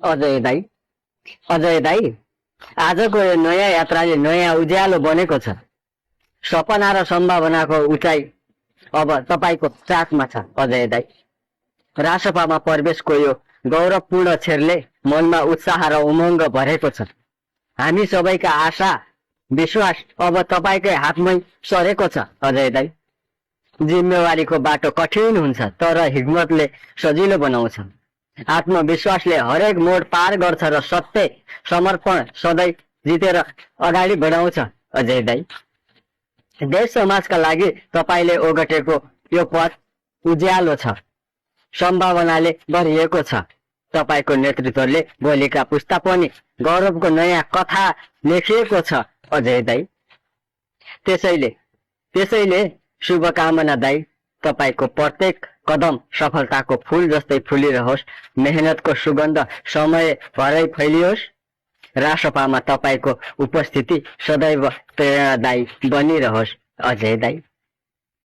अजय दाई आजको यो नयाँ यात्राले नयाँ उज्यालो बनेको छ। सपना र सम्भावनाको उचाइ अब तपाईको चाकमा छ अजय दाई। रासपामा प्रवेशको यो गौरवपूर्ण क्षणले मनमा उत्साह र उमङ्ग भरेको छ। हामी सबैका आशा विश्वास अब तपाईकै हातमै सरेको छ अजय दाई। जिम्मेवारीको बाटो कठिन हुन्छ तर हिम्मतले सजिलो बनाउँछ। आत्मविश्वासले हरेक मोड पार गर्छ र सत्य समर्पण सधैँ जितेर अगाडि बढाउँछ अजय दाई। देश समाजका लागि तपाईले ओगटेको यो पथ उज्यालो छ, सम्भावनाले भरिएको छ। तपाईको नेतृत्वले भोलिका पुस्ता पनि गौरवको नयाँ कथा लेखिएको छ अजय दाई। त्यसैले शुभकामना दाई। तपाईको प्रत्येक कदम सफलताको फूल जस्तै फुलिरहोस्। मेहनतको सुगन्ध समय भरै फैलियोस्। रासपामा तपाईको उपस्थिति सदैव प्रेरणादायी बनिरहोस् अजय दाई।